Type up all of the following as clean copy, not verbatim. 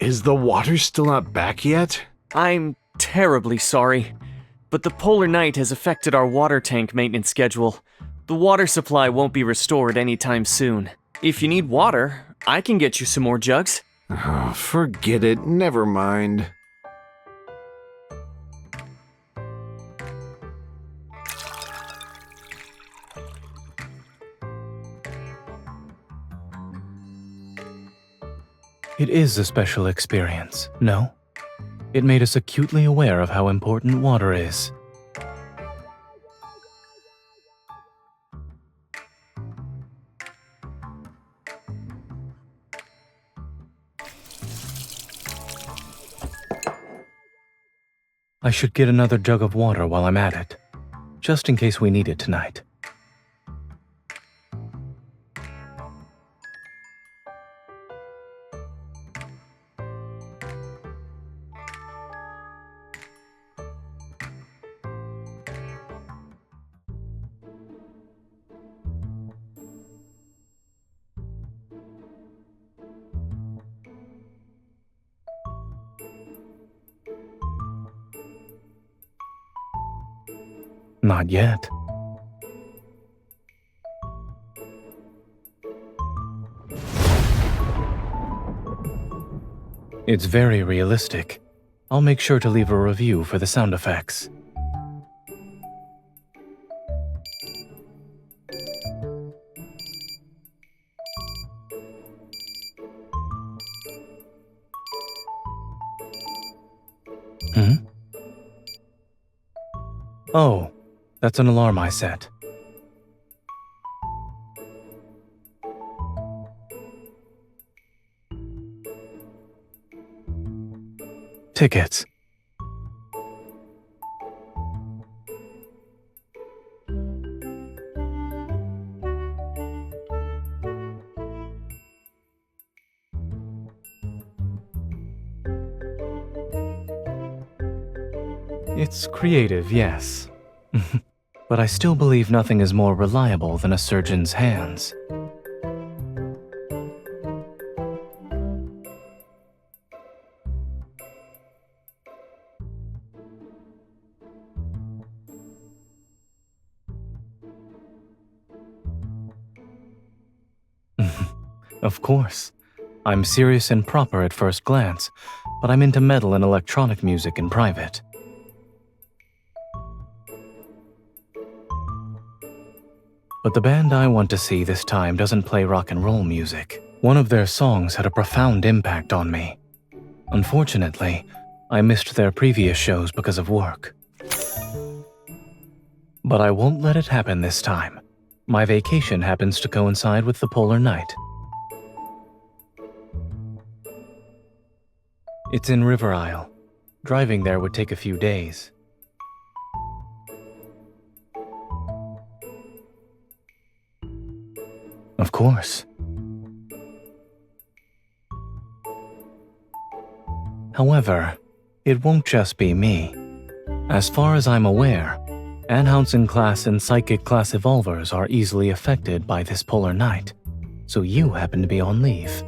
Is the water still not back yet? I'm terribly sorry, but the polar night has affected our water tank maintenance schedule. The water supply won't be restored anytime soon. If you need water, I can get you some more jugs. Oh, forget it. Never mind. It is a special experience, no? It made us acutely aware of how important water is. I should get another jug of water while I'm at it, just in case we need it tonight. Not yet. It's very realistic. I'll make sure to leave a review for the sound effects. Oh, that's an alarm I set. Tickets. It's creative, yes. But I still believe nothing is more reliable than a surgeon's hands. Of course. I'm serious and proper at first glance, but I'm into metal and electronic music in private. But the band I want to see this time doesn't play rock and roll music. One of their songs had a profound impact on me. Unfortunately, I missed their previous shows because of work. But I won't let it happen this time. My vacation happens to coincide with the polar night. It's in River Isle. Driving there would take a few days. Of course. However, it won't just be me. As far as I'm aware, Anhunsen class and psychic class evolvers are easily affected by this polar night, so you happen to be on leave.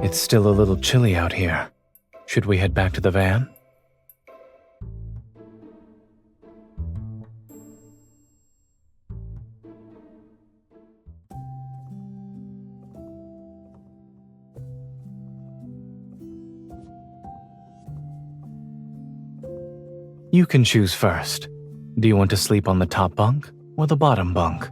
It's still a little chilly out here. Should we head back to the van? You can choose first. Do you want to sleep on the top bunk or the bottom bunk?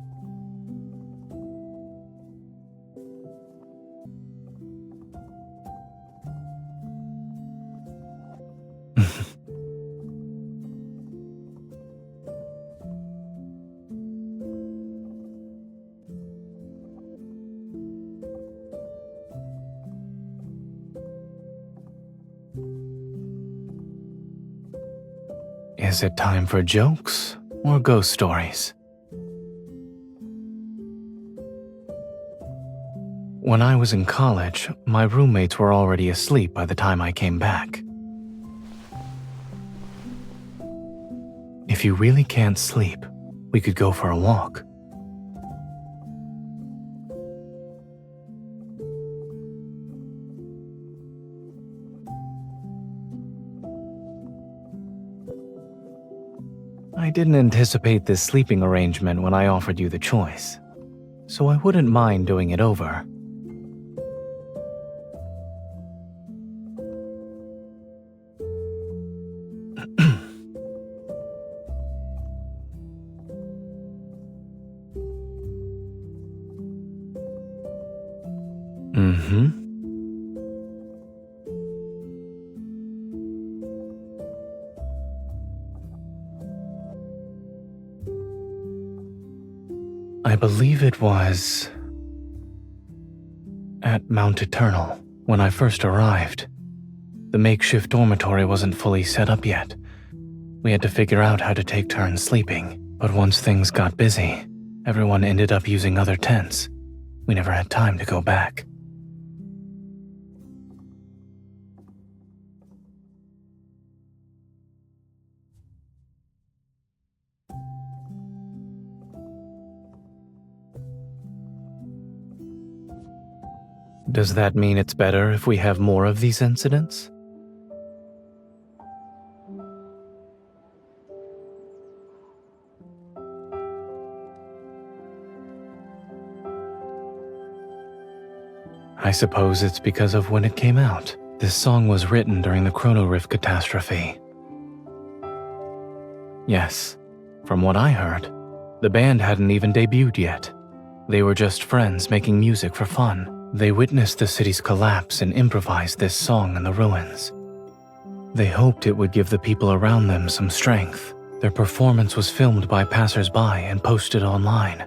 Is it time for jokes or ghost stories? When I was in college, my roommates were already asleep by the time I came back. If If you really can't sleep, we could go for a walk. I didn't anticipate this sleeping arrangement when I offered you the choice, so I wouldn't mind doing it over. I believe it was at Mount Eternal when I first arrived. The makeshift dormitory wasn't fully set up yet. We had to figure out how to take turns sleeping, but once things got busy, everyone ended up using other tents. We never had time to go back. Does that mean it's better if we have more of these incidents? I suppose it's because of when it came out. This song was written during the Chrono Rift catastrophe. Yes, from what I heard, the band hadn't even debuted yet. They were just friends making music for fun. They witnessed the city's collapse and improvised this song in the ruins. They hoped it would give the people around them some strength. Their performance was filmed by passers-by and posted online,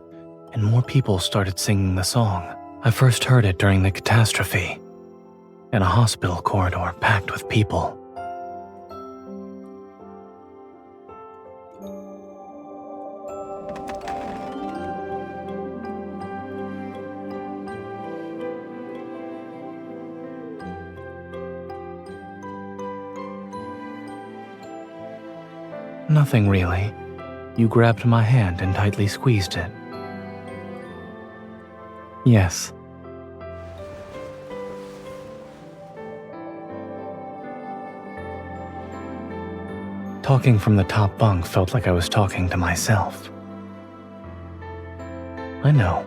and more people started singing the song. I first heard it during the catastrophe, in a hospital corridor packed with people. Nothing really. You grabbed my hand and tightly squeezed it. Yes. Talking from the top bunk felt like I was talking to myself. I know,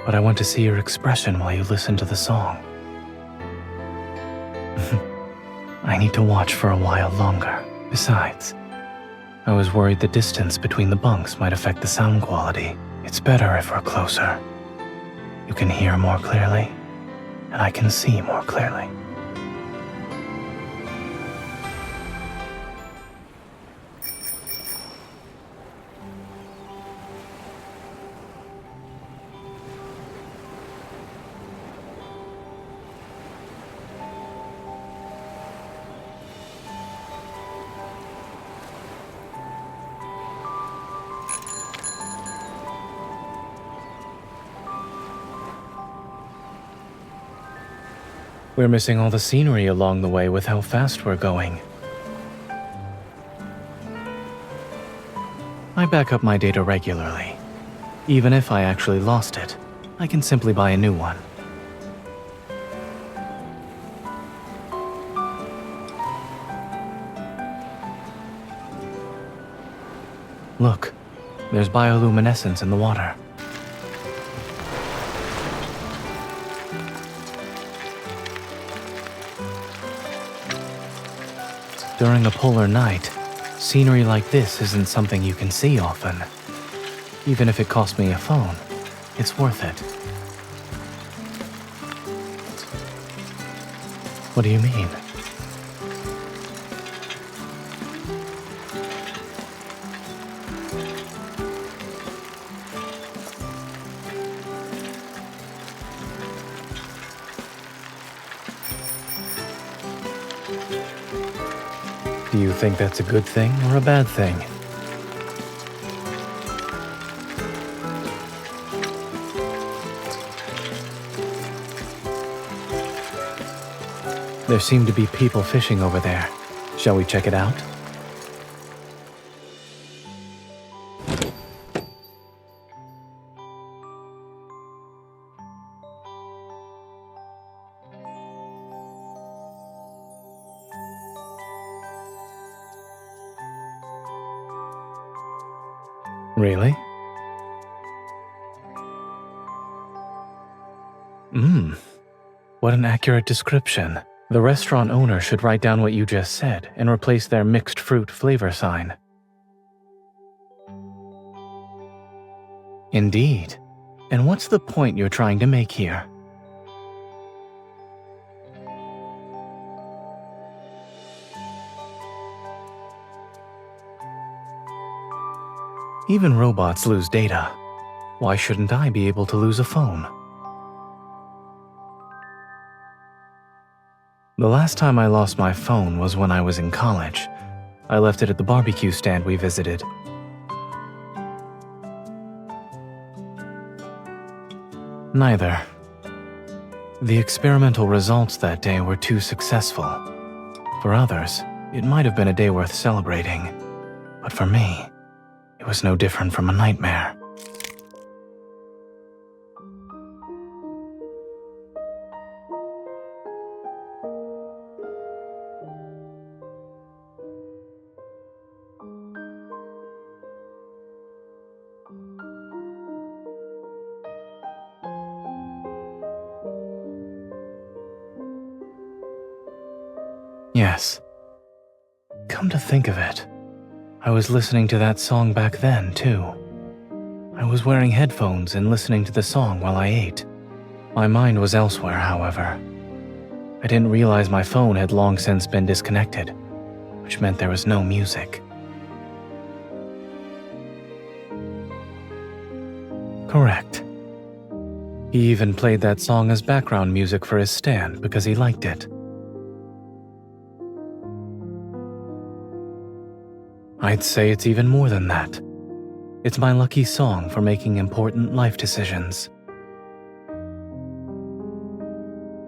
but I want to see your expression while you listen to the song. I need to watch for a while longer. Besides, I was worried the distance between the bunks might affect the sound quality. It's better if we're closer. You can hear more clearly, and I can see more clearly. We're missing all the scenery along the way with how fast we're going. I back up my data regularly. Even if I actually lost it, I can simply buy a new one. Look, there's bioluminescence in the water. During a polar night, scenery like this isn't something you can see often. Even if it cost me a phone, it's worth it. What do you mean? Do you think that's a good thing or a bad thing? There seem to be people fishing over there. Shall we check it out? Really? What an accurate description. The restaurant owner should write down what you just said and replace their mixed fruit flavor sign. Indeed. And what's the point you're trying to make here? Even robots lose data. Why shouldn't I be able to lose a phone? The last time I lost my phone was when I was in college. I left it at the barbecue stand we visited. Neither. The experimental results that day were too successful. For others, it might have been a day worth celebrating. But for me, it was no different from a nightmare. Yes. Come to think of it, I was listening to that song back then, too. I was wearing headphones and listening to the song while I ate. My mind was elsewhere, however. I didn't realize my phone had long since been disconnected, which meant there was no music. Correct. He even played that song as background music for his stand because he liked it. I'd say it's even more than that. It's my lucky song for making important life decisions.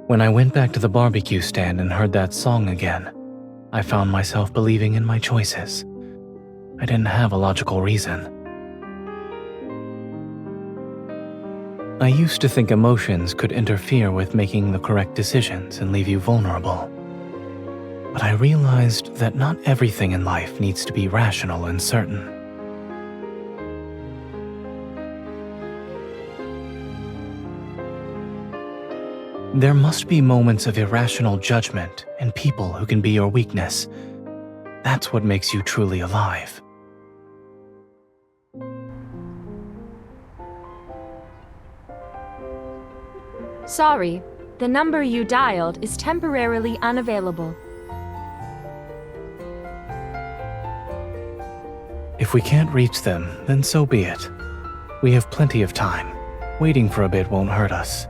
When I went back to the barbecue stand and heard that song again, I found myself believing in my choices. I didn't have a logical reason. I used to think emotions could interfere with making the correct decisions and leave you vulnerable. But I realized that not everything in life needs to be rational and certain. There must be moments of irrational judgment and people who can be your weakness. That's what makes you truly alive. Sorry, the number you dialed is temporarily unavailable. If we can't reach them, then so be it. We have plenty of time. Waiting for a bit won't hurt us.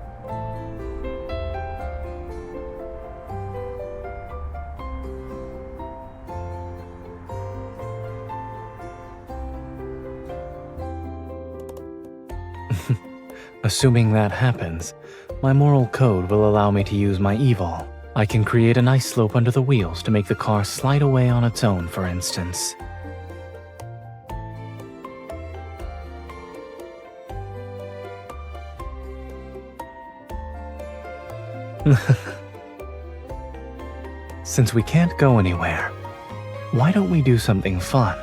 Assuming that happens, my moral code will allow me to use my evil. I can create an ice slope under the wheels to make the car slide away on its own, for instance. Since we can't go anywhere, why don't we do something fun?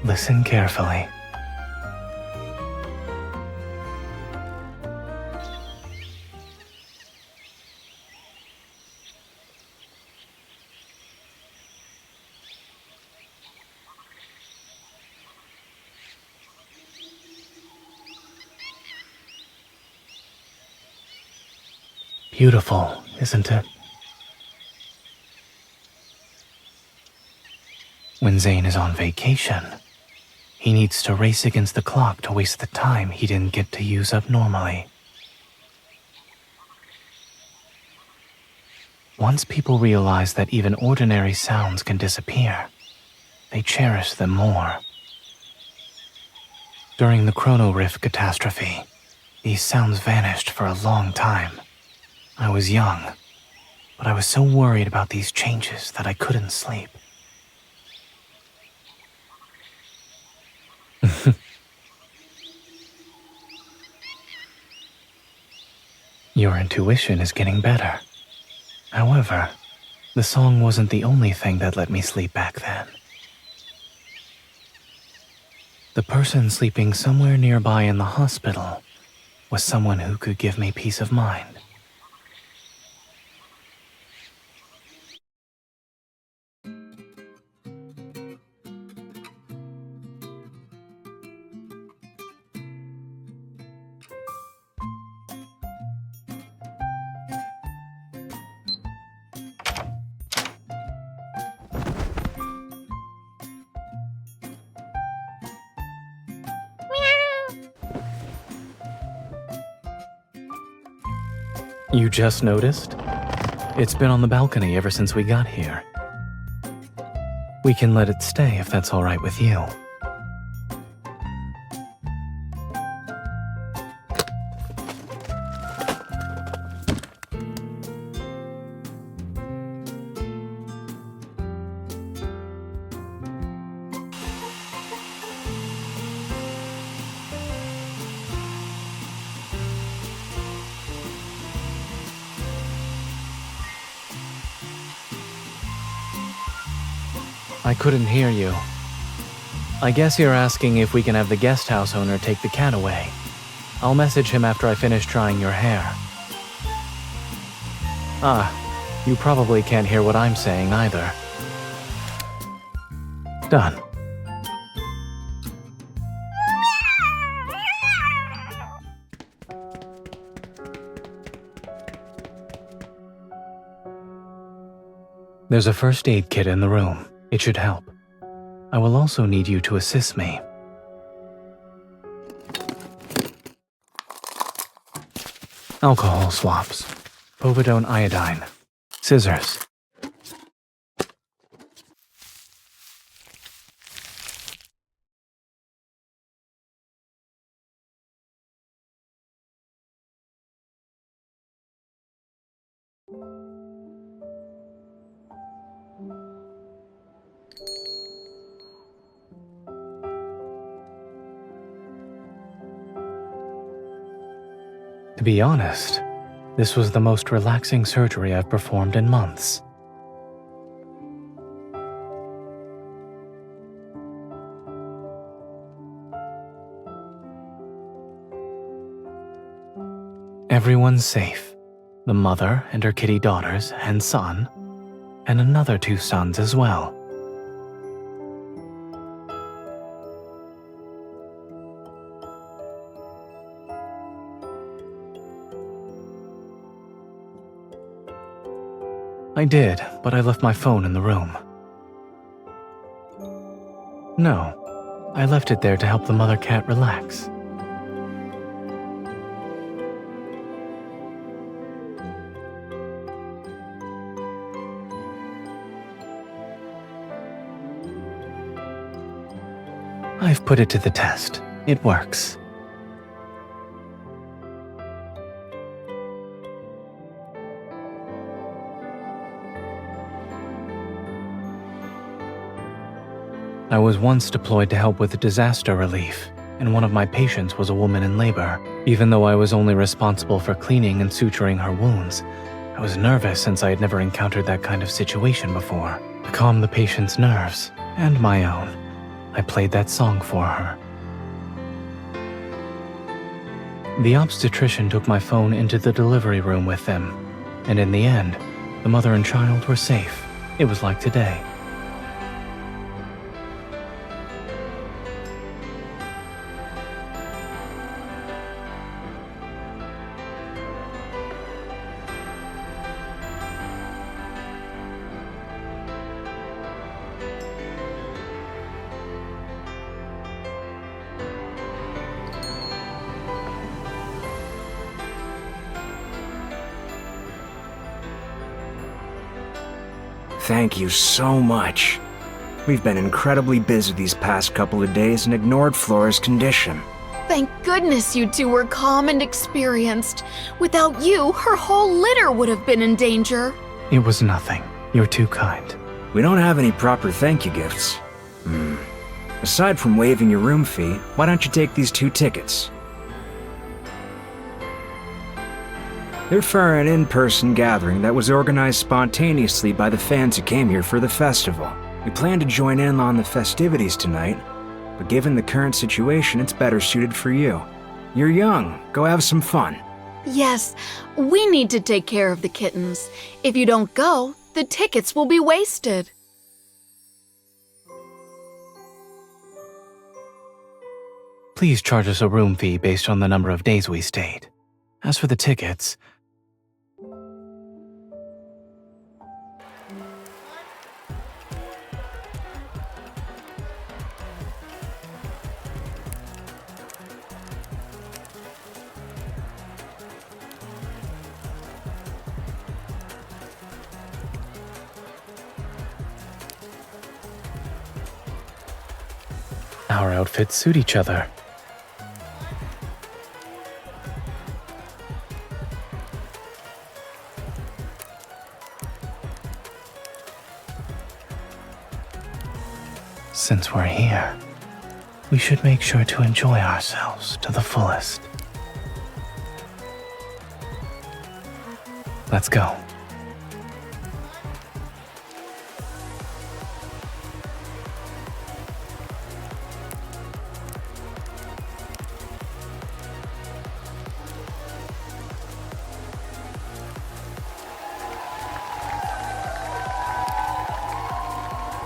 Listen carefully. Beautiful, isn't it? When Zane is on vacation, he needs to race against the clock to waste the time he didn't get to use up normally. Once people realize that even ordinary sounds can disappear, they cherish them more. During the Chrono Rift catastrophe, these sounds vanished for a long time. I was young, but I was so worried about these changes that I couldn't sleep. Your intuition is getting better. However, the song wasn't the only thing that let me sleep back then. The person sleeping somewhere nearby in the hospital was someone who could give me peace of mind. You just noticed? It's been on the balcony ever since we got here. We can let it stay if that's all right with you. I couldn't hear you. I guess you're asking if we can have the guest house owner take the cat away. I'll message him after I finish drying your hair. You probably can't hear what I'm saying either. Done. There's a first aid kit in the room. It should help. I will also need you to assist me. Alcohol swabs. Povidone iodine. Scissors. To be honest, this was the most relaxing surgery I've performed in months. Everyone's safe. The mother and her kitty daughters and son, and another 2 sons as well. I did, but I left my phone in the room. No, I left it there to help the mother cat relax. I've put it to the test. It works. I was once deployed to help with disaster relief, and one of my patients was a woman in labor. Even though I was only responsible for cleaning and suturing her wounds, I was nervous since I had never encountered that kind of situation before. To calm the patient's nerves, and my own, I played that song for her. The obstetrician took my phone into the delivery room with them, and in the end, the mother and child were safe. It was like today. Thank you so much. We've been incredibly busy these past couple of days and ignored Flora's condition. Thank goodness you two were calm and experienced. Without you, her whole litter would have been in danger. It was nothing. You're too kind. We don't have any proper thank you gifts. Aside from waiving your room fee, why don't you take these 2 tickets? They're for an in-person gathering that was organized spontaneously by the fans who came here for the festival. We plan to join in on the festivities tonight, but given the current situation, it's better suited for you. You're young. Go have some fun. Yes, we need to take care of the kittens. If you don't go, the tickets will be wasted. Please charge us a room fee based on the number of days we stayed. As for the tickets, our outfits suit each other. Since we're here, we should make sure to enjoy ourselves to the fullest. Let's go.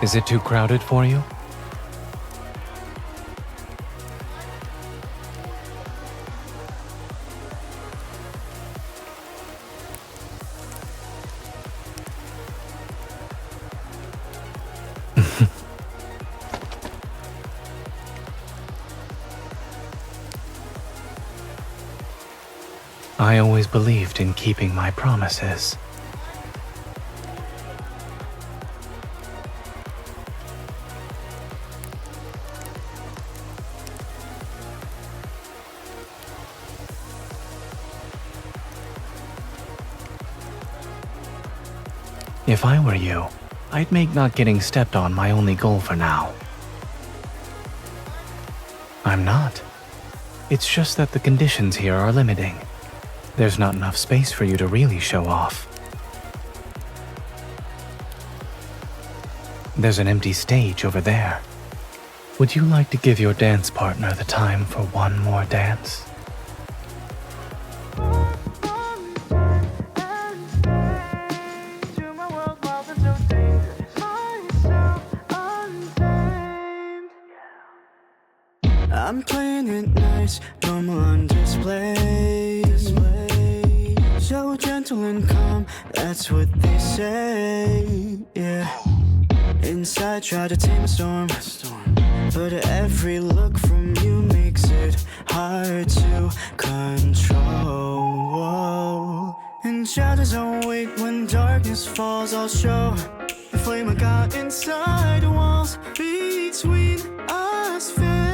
Is it too crowded for you? I always believed in keeping my promises. If I were you, I'd make not getting stepped on my only goal for now. I'm not. It's just that the conditions here are limiting. There's not enough space for you to really show off. There's an empty stage over there. Would you like to give your dance partner the time for one more dance? I'm playing it nice, normal on display. So gentle and calm, that's what they say, yeah. Inside try to tame a storm, but every look from you makes it hard to control. And shadows don't wait when darkness falls, I'll show the flame I got inside the walls between us fade.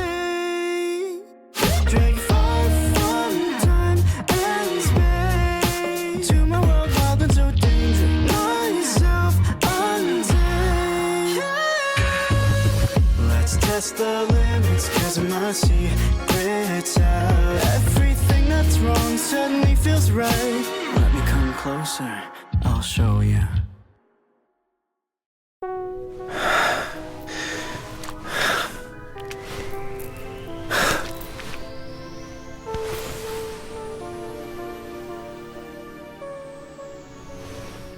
Drag you far from time and space, to my world wild and so dangerous, myself untamed. Let's test the limits, cause my secret's out. Everything that's wrong suddenly feels right. Let me come closer, I'll show you.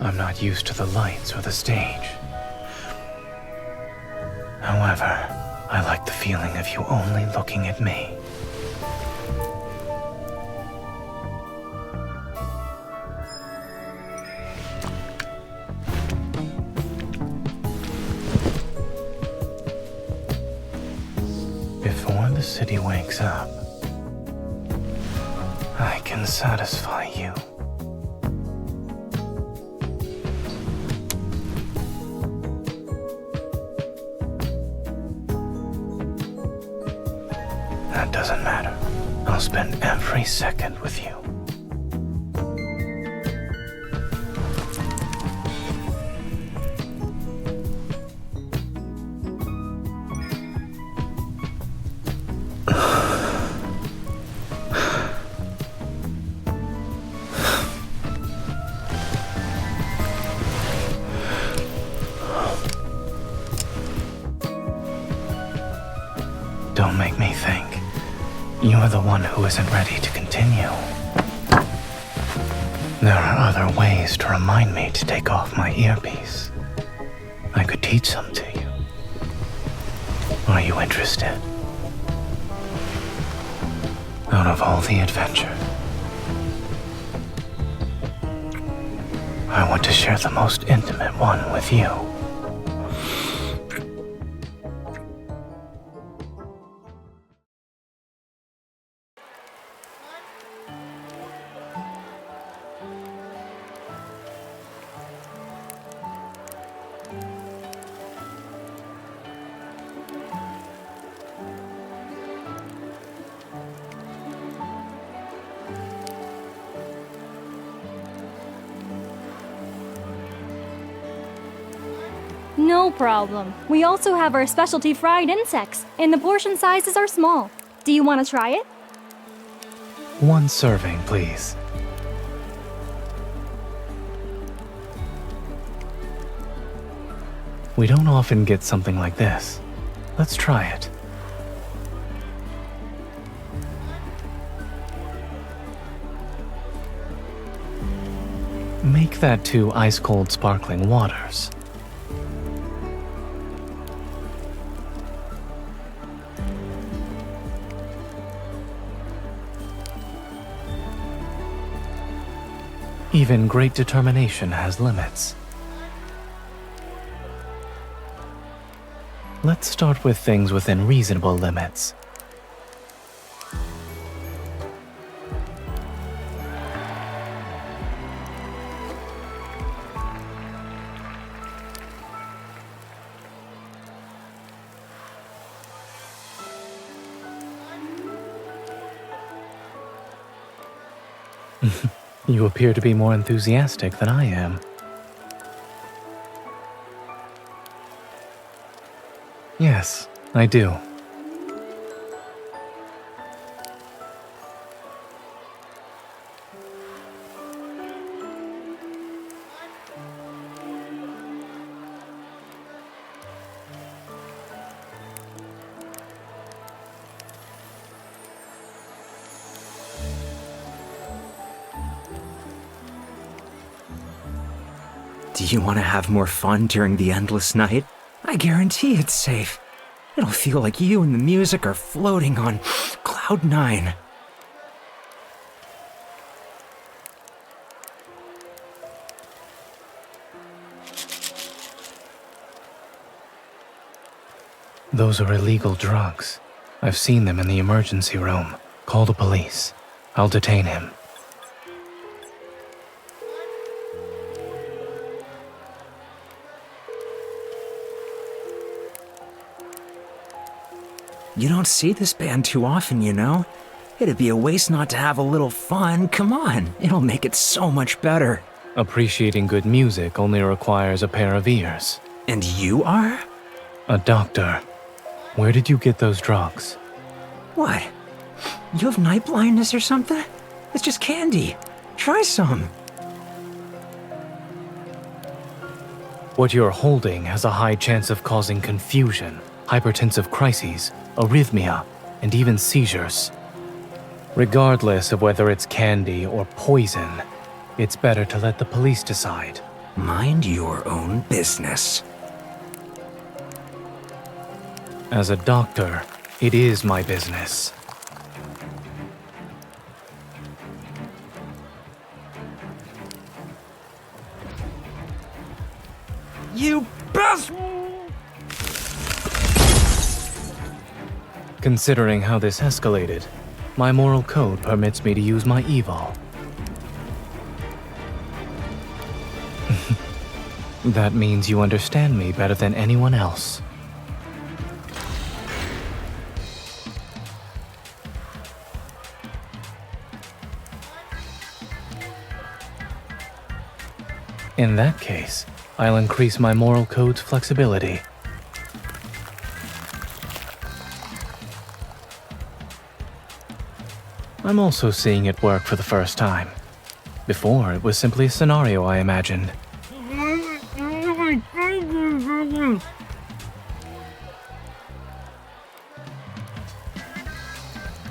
I'm not used to the lights or the stage. However, I like the feeling of you only looking at me. Before the city wakes up, I can satisfy you. That doesn't matter. I'll spend every second with you. You're the one who isn't ready to continue. There are other ways to remind me to take off my earpiece. I could teach some to you. Are you interested? Out of all the adventure, I want to share the most intimate one with you. No problem. We also have our specialty fried insects, and the portion sizes are small. Do you want to try it? One serving, please. We don't often get something like this. Let's try it. Make that 2 ice-cold sparkling waters. Even great determination has limits. Let's start with things within reasonable limits. You appear to be more enthusiastic than I am. Yes, I do. Do you want to have more fun during the endless night? I guarantee it's safe. It'll feel like you and the music are floating on Cloud 9. Those are illegal drugs. I've seen them in the emergency room. Call the police. I'll detain him. You don't see this band too often, you know? It'd be a waste not to have a little fun. Come on, it'll make it so much better. Appreciating good music only requires a pair of ears. And you are? A doctor. Where did you get those drugs? What? You have night blindness or something? It's just candy. Try some. What you're holding has a high chance of causing confusion, hypertensive crises, arrhythmia, and even seizures. Regardless of whether it's candy or poison, it's better to let the police decide. Mind your own business. As a doctor, it is my business. You best! Considering how this escalated, my moral code permits me to use my evil. That means you understand me better than anyone else. In that case, I'll increase my moral code's flexibility. I'm also seeing it work for the first time. Before, it was simply a scenario I imagined.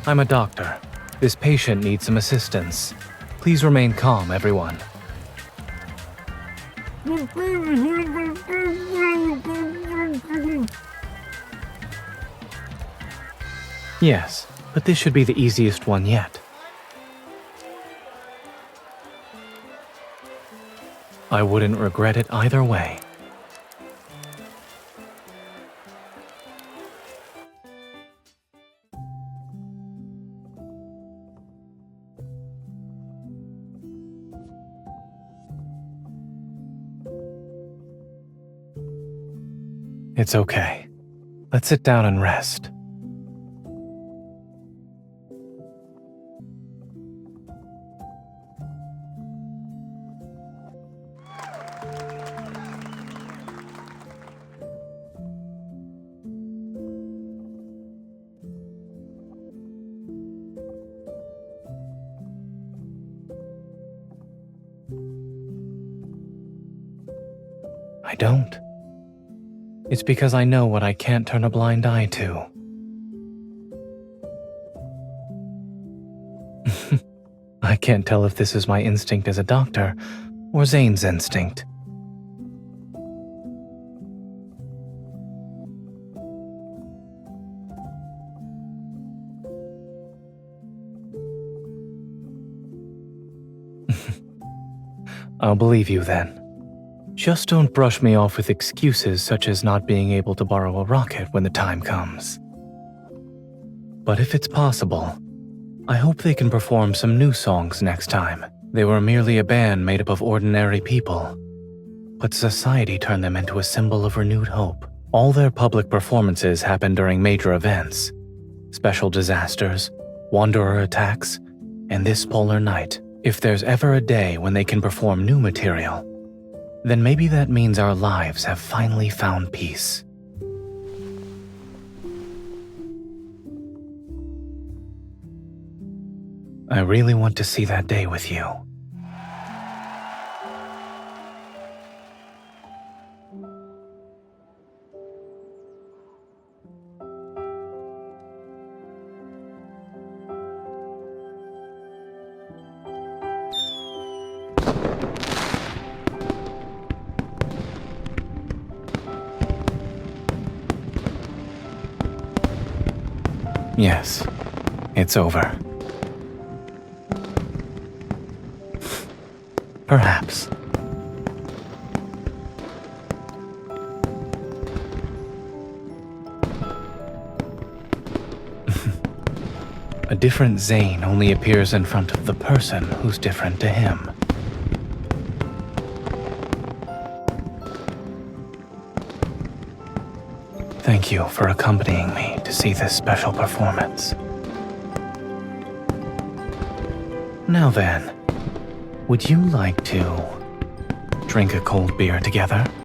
I'm a doctor. This patient needs some assistance. Please remain calm, everyone. Yes, but this should be the easiest one yet. I wouldn't regret it either way. It's okay. Let's sit down and rest. I don't. It's because I know what I can't turn a blind eye to. I can't tell if this is my instinct as a doctor or Zane's instinct. I'll believe you then. Just don't brush me off with excuses such as not being able to borrow a rocket when the time comes. But if it's possible, I hope they can perform some new songs next time. They were merely a band made up of ordinary people, but society turned them into a symbol of renewed hope. All their public performances happen during major events, special disasters, wanderer attacks, and this polar night. If there's ever a day when they can perform new material, then maybe that means our lives have finally found peace. I really want to see that day with you. Yes, it's over. Perhaps. A different Zane only appears in front of the person who's different to him. Thank you for accompanying me to see this special performance. Now then, would you like to drink a cold beer together?